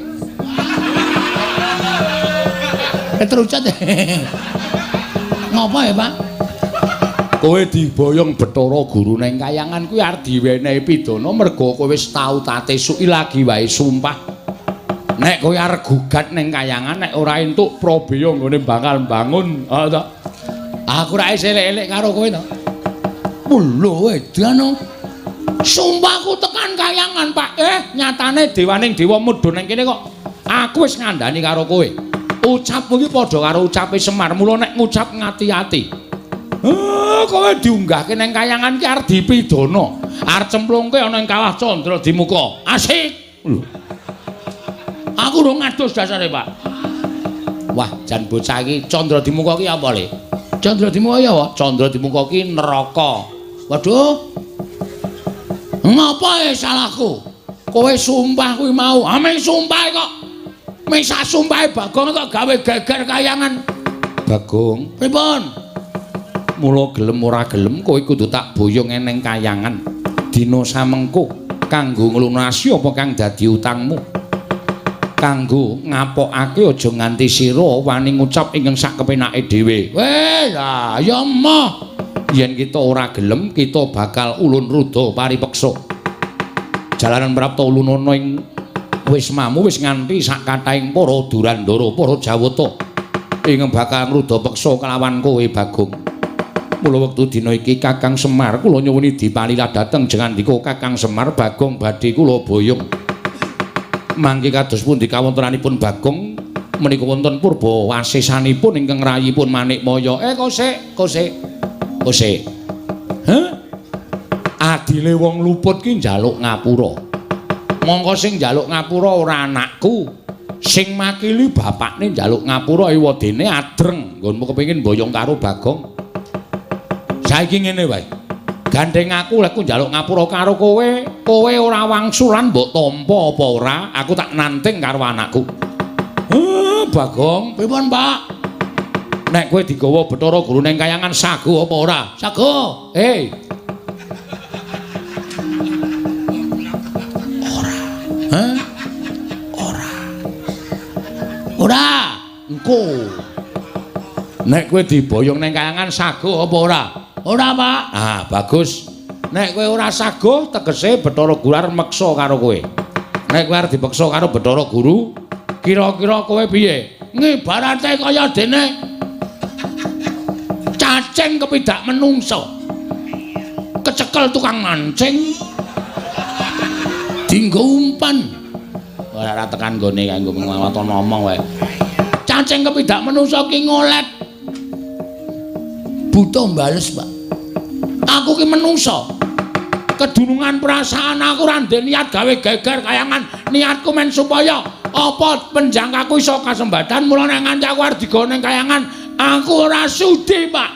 Terucat. Ngapa ya, Pak? Kowe diboyong Bathara Guru ning kayangan kuwi arep diwenehi pidana merga kowe wis tau tatesuki lagi wae sumpah. Nek kowe arep gugat ning kayangan nek ora entuk Prabeya nggone bakal bangun. Aku ra elek-elek karo kowe to. Lho edan. Sumpahku tekan kayangan, Pak. Nyatane dewaning dewa mudhun ning kene kok. Aku wis ngandani karo kowe. Ucapmu iki padha karo ucape Semar, mula nek ngucap ngati-ati. Kowe diunggahke ning kayangan ki arep dipidana. Arep cemplungke ana ing kawah Candra Dimuka. Asik. Lho. Aku ora ngadus dasare, Pak. Wah, jan bocah iki Candra Dimuka ki apa, Le? Candra Dimuka ya apa? Candra Dimuka ki neraka. Waduh. Ngapa salahku? Kowe sumpah kuwi mau. Ameng sumpah kok. Ming sak sumpahe Bagong kok gawe geger kayangan. Bagong, pripun? Mula gelem ora gelem kowe kudu tak boyong eneng kayangan. Dina samengko kanggo nglunasi apa kang dadi utangmu. Kanggo ngapokake aja nganti sira wani ngucap ing sak kepenake dhewe. Weh, lah ya emoh. Yen kita ora gelem, kita bakal ulun ruda paripeksa. Jalaran prapta ulunana ing wismamu wis nganti sak kathahing para durandara, para jawata ing bakal ngruda peksa kelawan kowe Bagong. Mula wektu dina iki Kakang Semar kula nyuwuni dipalila dhateng jengandika Kakang Semar Bagong badhe kula boyong. Mangke kados pundi kawontenanipun Bagong menika wonten purba wasesanipun ingkang rayipun Manikmaya. Kosek. Hah? Adile wong luput ki njaluk ngapura. Mongko sing njaluk ngapura ora anakku. Sing makili bapakne njaluk ngapura ewadene adreng. Nggonmu kepengin boyong karo Bagong. Saiki ngene wae. Gandeng aku lek ku njaluk ngapura karo kowe, kowe ora wangsulan mbok tampa apa ora, aku tak nanting karo anakku. Bagong, pripun, Pak? Nek kowe digawa Bathara Guru ning kayangan sago apa ora? Sago. Ora. Engko. Nek kowe diboyong ning kayangan sago apa ora? Ora, Pak. Ah, bagus. Nek kowe ora sago, tegese Bathara Guru arep meksa karo kowe. Nek kowe arep dipeksa karo Bathara Guru, kira-kira kowe piye? Ngibarate kaya dene cacing kepidak menungso. Kecekel tukang mancing. Dinggo umpan. Ora tekan gone kanggo ngawat ngomong wae. Cacing kepidak menungso ki ngolet. Buta mbales, Pak. Aku ki menungso. Kedunungan perasaan aku ora ndek niat gawe geger kayangan. Niatku men supaya apa penjangkaku iso kasembadan mula nek nganti aku arep digawa ning kayangan, aku ora sudi, Pak.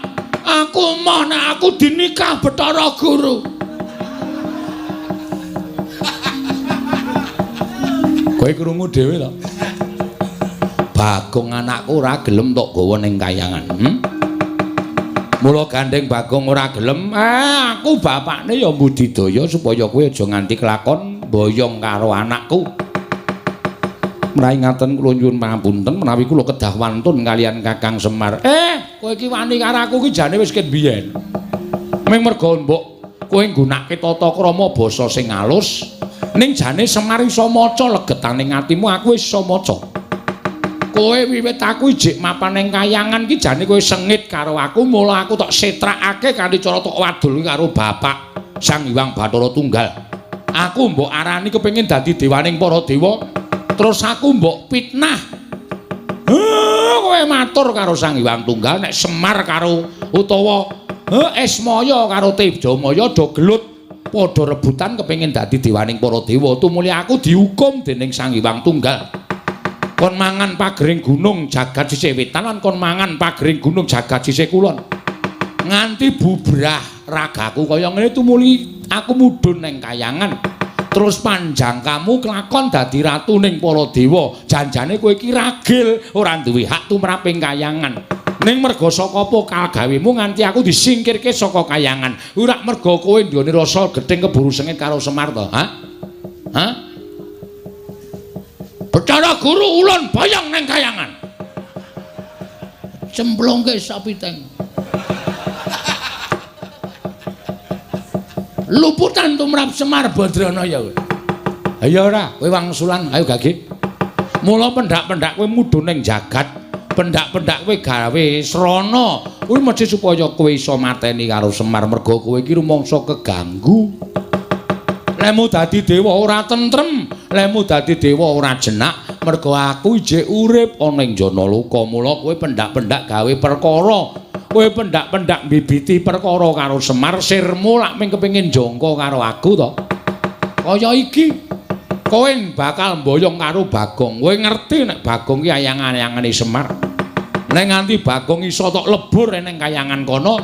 Aku moh nek aku dinikah Bathara Guru. Kowe krungu dhewe lho. Bagong anakku ora gelem tok gawa ning kayangan. Mula gandeng Bagong ora gelem, aku bapakne ya mbudidaya supaya kowe aja nganti kelakon boyong karo anakku. Menawi ngaten kula nyuwun pangapunten menawi kula kedah wantun kalian Kakang Semar. Kowe iki wani karo aku ki jane wis ket biyen. Ming merga mbok kowe nggunakake tata krama basa sing alus, ning jane Semar iso maca legetaning atimu aku wis iso maca. Kowe wiwit aku ijik mapan ning kayangan ki jane kowe sengit karo aku, mula aku tok setrakake kanthi cara tok wadul karo bapak Sang Hyang Bathara Tunggal. Aku mbok arani kepengin dadi dewaning para dewa, terus aku mbok fitnah. Kowe matur karo Sang Hyang Tunggal nek Semar karo utawa Esmaya karo Tejamaya do gelut padha rebutan kepengin dadi dewaning para dewa. Tumuli aku dihukum dening Sang Hyang Tunggal. Kon mangan pagering gunung jagat sisih wetan lan kon mangan pagering gunung jagat sisih kulon. Nganti bubrah ragaku kaya ngene tumuli aku mudhun ning kayangan. Terus panjangkamu kelakon dadi ratu ning para dewa. Janjane kowe iki ragil, ora duwe hak tumraping kayangan. Ning merga saka pokal gawemu nganti aku disingkirke saka kayangan. Ora merga kowe nduweni rasa gething keburu sengit karo Semar to, ha? Bathara Guru ulun boyong ning kayangan. Cemplungke sapiteng. Luputan tumrap Semar Badranaya. Ayo ora, kowe wangsulan, ayo gage. Mula pendak-pendak kowe mudhun ning jagat, pendak-pendak kowe gawe srana kuwi mesti supaya kowe iso mateni karo Semar mergo kowe iki rumangsa keganggu. Lemu dadi dewa ora tentrem, lemu dadi dewa ora jenak, mergo aku ijek urip ana ing jana luka. Mula kowe pendak-pendak gawe perkara. Kowe pendak-pendak bibiti perkara karo Semar, sirmu lak ming kepengin jangka karo aku to. Kaya iki. Kowe bakal mboyong karo Bagong. Kowe ngerti nek Bagong ki ayang-ayangane Semar. Nek nganti Bagong iso tok lebur ning kayangan kono,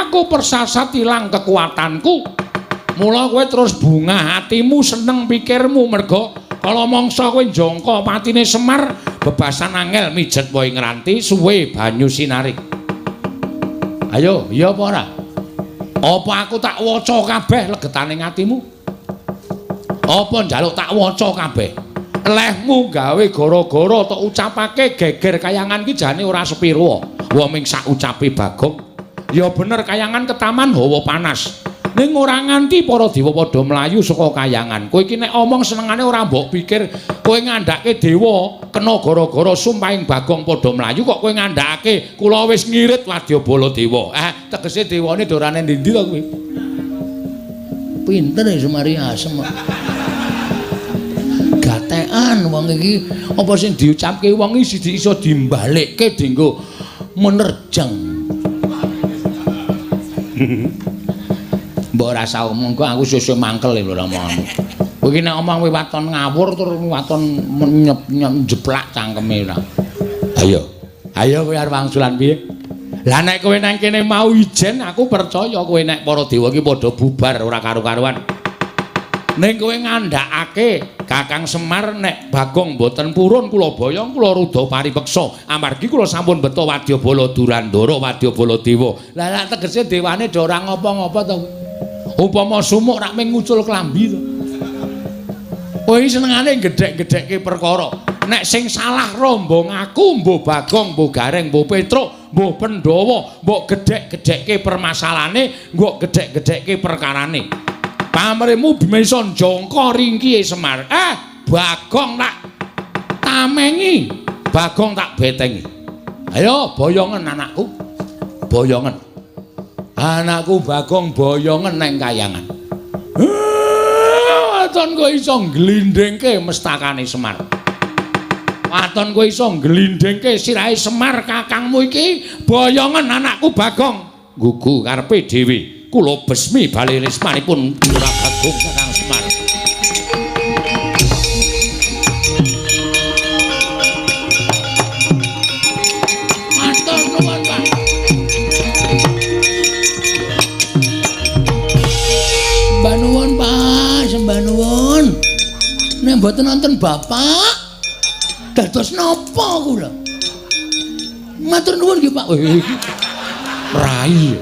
aku persasat ilang kekuatanku. Mula kowe terus bungah atimu, seneng pikirmu mergo kala mangsa kowe njangka patine Semar, bebasan angel mijet wae ngranti suwe banyu sinarik. Ayo, iya apa ora? Apa aku tak waca kabeh legetane atimu? Apa njaluk tak waca kabeh? Lehmu gawe gara-gara tok ucapake geger kayangan ki jane ora sepiro. Wa ming sak ucape Bagong. Ya bener kayangan ketaman hawa panas. Ning ora nganti para dewa padha mlayu saka kayangan. Kowe iki nek omong senengane ora mbok pikir kowe ngandhake dewa kena gara-gara sumpahing Bagong padha mlayu kok kowe ngandhake kula wis ngirit Wadyabala dewa. Tegese dewane dorane ndi-ndi to kowe? Pinter ya Semari asem. Gatekan wong iki apa sing diucapke wong iki iso dimbalikke dienggo menerjang. Mbok rasa omong kok aku sesuk mangkel lho omonganmu. Kowe iki nek omong waton ngawur tur waton njeplak cangkeme ora. Ayo kowe arep wangsulan piye? Lah nek kowe nang kene mau ijen aku percaya kowe nek para dewa iki padha bubar ora karo-karuan. Ning kowe ngandhakake Kakang Semar nek Bagong mboten purun kula boyong kula rudha paripeksa amargi kula sampun beto Wadyabala Durandara Wadyabala Dewa. Lah lak tegese dewane do ora ngapa-ngapa to. Upama sumuk rak ming ngucul klambi to. Kowe iki senengane gedhek-gedhekke perkara. Nek sing salah rombong aku mbuh Bagong, mbuh Gareng, mbuh Petruk, mbuh Pandhawa, mbok gedhek-gedhekke permasalahane, mbok gedhek-gedhekke perkarane. Pamrihmu bisa njangka ringkihe Semar. Bagong tak tamengi, Bagong tak betengi. Ayo boyongen anakku. Boyongen. Anakku Bagong boyongen neng kayangan. Waton kowe iso glindhengke mestakane Semar. Waton kowe iso glindhengke sirahe Semar kakangmu iki boyongen anakku Bagong. Gugu karepe dhewe. Kula besmi bali resmanipun Ora Bagong Kakang Semar. Matur nuwun, Pak. Sembah nuwun, Pak, sembah nuwun. Nek mboten wonten Bapak, dados napa kula? Matur nuwun nggih, Pak. Rai.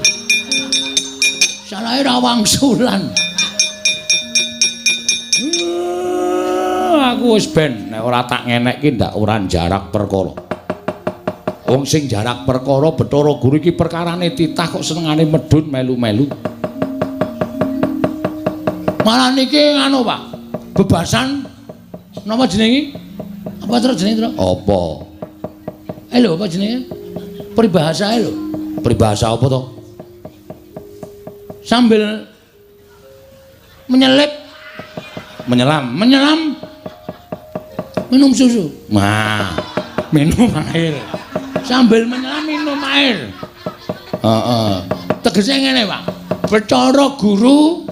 Salahe ra wangsulan. Aku wis ben nek ora tak ngenekke ndak ora jarak perkara. Wong sing jarak perkara Bathara Guru iki perkarane titah kok senengane medhun melu-melu. Malah niki ngono, Pak. Bebasan napa jenenge? Apa terus jenenge, Tru? Apa? Lho, apa jenenge? Peribahasae lho. Peribahasa apa to? Sambil menyelam minum susu. Nah, minum air. Sambil menyelam minum air. Tegese ngene, Pak. Bathara Guru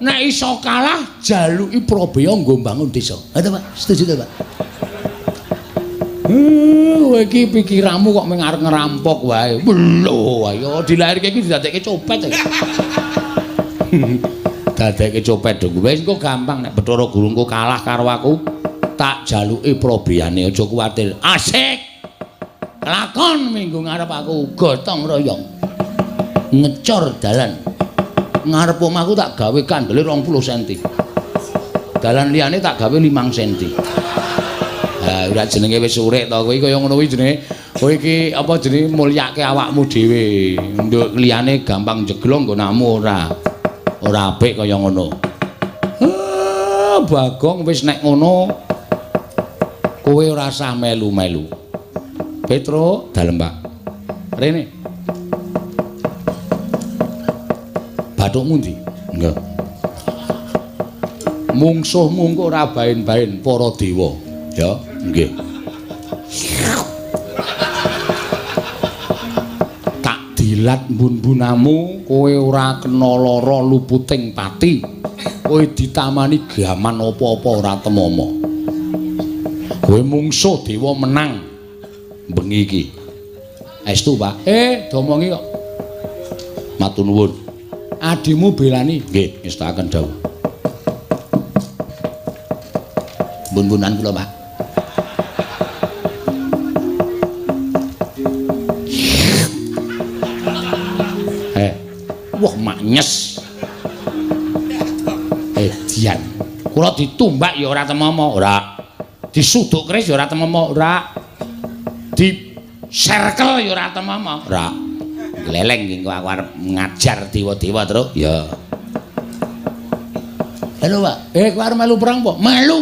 nek iso kalah jaluki Prabaya nggo mbangun desa. Ngoten, Pak. Setuju to, Pak? Kowe iki pikiranmu kok mung arep ngerampok wae. Lho, ayo dilahirke iki didadekke copet. Dadekke copet dong. Wis engko gampang nek Bathara Guru engko kalah karo aku, tak jaluki Prabayane aja kuwatir. Asik. Lakon minggu ngarep aku gotong royong. Ngecor dalan. Ngarep omahku tak gawe kandele 20 cm. Dalan liyane tak gawe 5 cm. Ora jenenge wis urip to kowe kaya ngono kuwi jenenge kowe iki apa jenenge mulyake awakmu dhewe. Nduk liyane gampang jeglong nggonakmu ora apik kaya ngono. Bagong wis nek ngono kowe ora usah melu-melu. Petro dalem, Pak. Rene. Bathukmu ndi? Enggak. Mungsuhmu engko ora bain-bain para dewa, ya. Nggih. Tak dilat mbun-bunamu, kowe ora kena lara luputing pati. Kowe ditamani gaman apa-apa ora temomo. Kowe mungsuh dewa menang bengi iki. Estu, Pak. Domongi kok. Matur nuwun. Adimu belani? Nggih, ngestakaken dawuh. Bun-bunan kula, Pak. Wah, maknyes. Dian. Kula ditumbak ya ora temomo, ora. Disuduk keris ya ora temomo, ora. Di circle ya ora temomo, ora. Gleleng iki aku arep ngajar dewa-dewa terus. Ya. Halo, Pak. Kowe arep melu perang apa? Melu.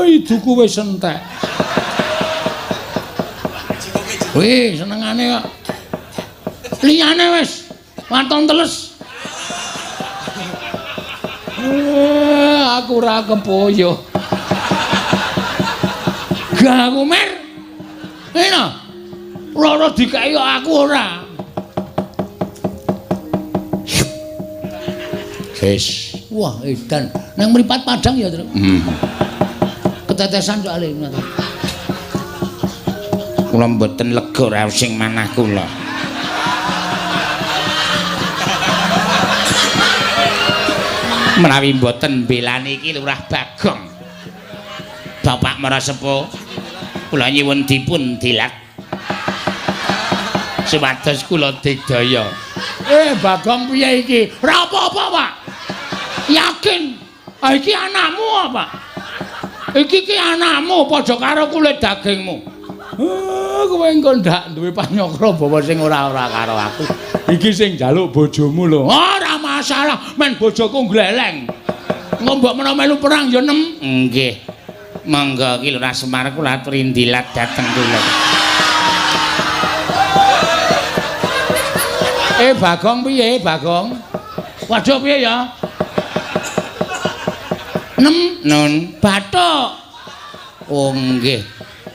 Iduku wis entek. Wih, senengane kok. Liyane wis waton teles. Aku ora kepoyo. Gak aku mer. Eno. Lara dikai aku ora. Wis. Wah, edan. Nang mripat Padang ya, Tru. Ketetesan soalnya. Kula mboten lega ra sing manah kula. Menawi mboten belani iki Lurah Bagong. Bapak Marasepo kula nyuwun dipun dilat. Supados kula digdaya. Bagong piye iki? Ora apa-apa, Pak. Yakin? Iki anakmu apa? Iki anakmu padha karo kulit dagingmu. Kowe engko ndak duwe panyokro bawa sing ora-ora karo aku. Iki sing njaluk bojomu lho. Ora masalah, men bojoku gleleng. Ngombok menawa melu perang ya nem. Nggih. Monggo iki Lurah Semar kula aturi ndilat dhateng kula. Bagong piye, Bagong? Waduh piye ya? Nun bathuk. Oh nggih.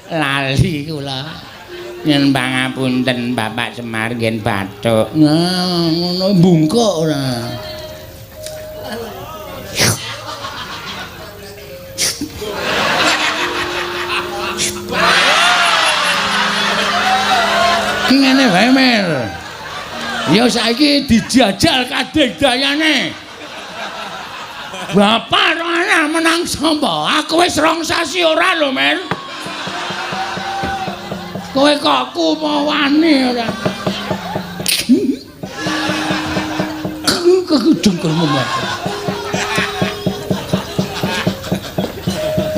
Lali kula. Yen pangapunten Bapak Semar ngen bathuk. Ngono bungkuk ora. Ngene wae Mer. Ya saiki dijajal kadegdayane. Bapak ana menang sapa? Aku wis rong sasi ora lho, Men. Kowe kok ku mau wani ora. Kegedengkelmu Bapak.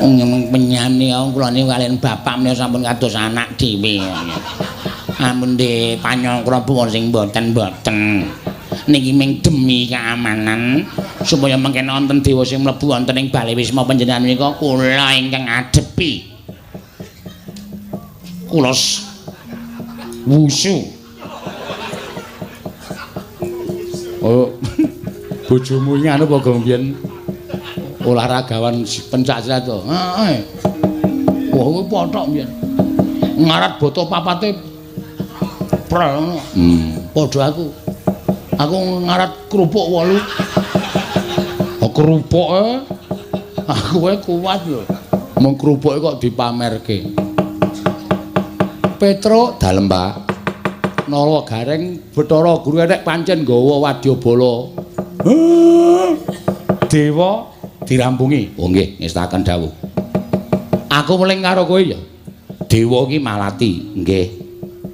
Wong penyanyi kula niku kalian bapak menika sampun kados anak dhewe. Ampun de panyongkra buwon sing mboten-mboten. Niki ming demi keamanan supaya mangken wonten dewa sing mlebu wonten ing Bale Wisma panjenengan menika kula ingkang adepi. Kula wusu. Oh, bojomu iki anu apa mbiyen olahragawan pencak silat to. Heeh. Wah, kuwi pothok mbiyen. Ngarat boto papate prel ngono. Padha aku. Aku ngarat kerupuk 8. Oh, kerupuke. Aku wae kuat lho. Mung kerupuke kok dipamerke. Petro dalem, Pak. Nala Gareng Bathara Guru nek pancen nggawa wadyabala. Dewa dirampungi. Oh nggih, ngestaken dawuh. Aku muling karo kowe ya. Dewa iki malati, nggih.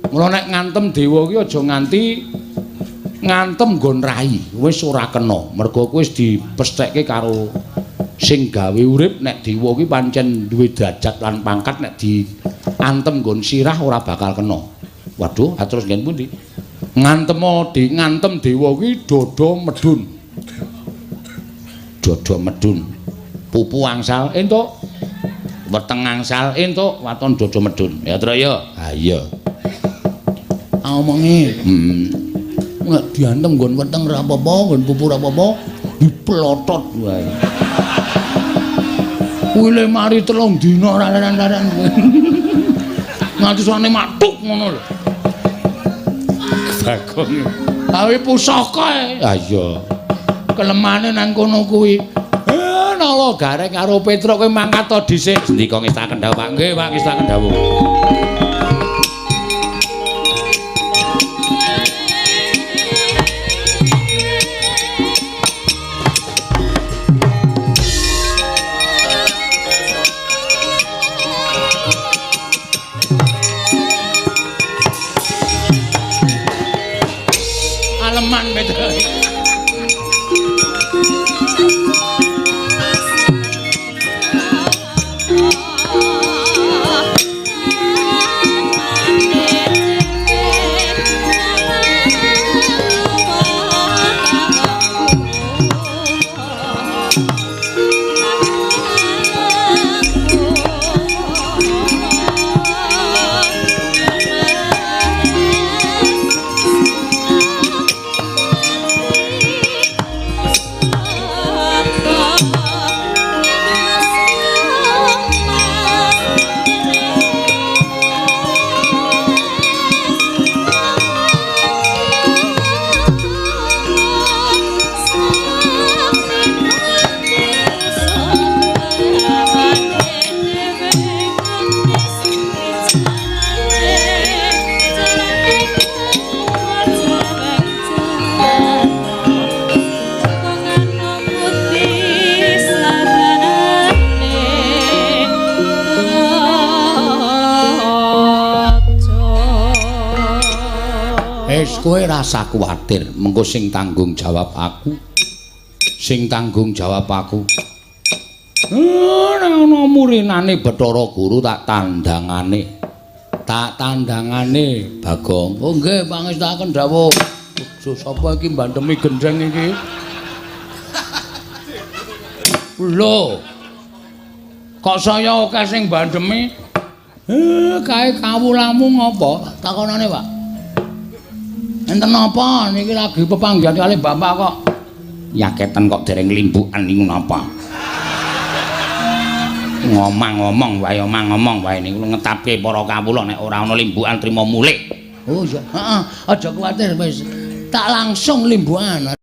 Mula nek ngantem dewa iki aja nganti ngantem nggon rai, wis ora kena. Mergo kowe wis dipesthekke karo sing gawe urip. Nek dewa iki pancen duwe derajat lan pangkat, nek diantem nggon sirah ora bakal kena. Waduh, terus ngen pundi? Ngantem dewa kuwi dada medun. Dada medun. Pupu angsal entuk. weteng angsal entuk waton dodo medun. Ya, Tru ya. Ha iya. Omongi. Nek diantem nggon weteng ra apa-apa, nggon pupu ra apa-apa, diplotot wae. Kuwi le mari 3 dina raran-raran. Nganti suwane matuk ngono lho. Bagong. Gawe pusaka. Ha iya. Kelemane nang kono kuwi. Nala gareng karo Petruk kowe mangkat to dhisik. Sendika ngestaken dawuh, Pak. Nggih, Pak, ngestaken dawuh. Aleman Petruk. Kowe rasa kuwatir, mengko sing tanggung jawab aku. Sing tanggung jawab aku. Nek ana murinane Bathara Guru tak tandangane. Tak tandangane Bagong. Oh nggih, pangestaken dawuh. Sapa iki mbantemi gendeng iki? Lho. Kok saya akeh sing mbandemi? Kae kawulamu ngopo? Takonane, Pak. Enten napa niki lagi pepanggihan kali Bapak kok? Yaketen kok dereng limbukan niku napa? Ngomong-ngomong wae niku ngetapke para kawula nek ora ana limbukan trima mulih. Oh iya, heeh, aja kuwatir wis. Tak langsung limbukan.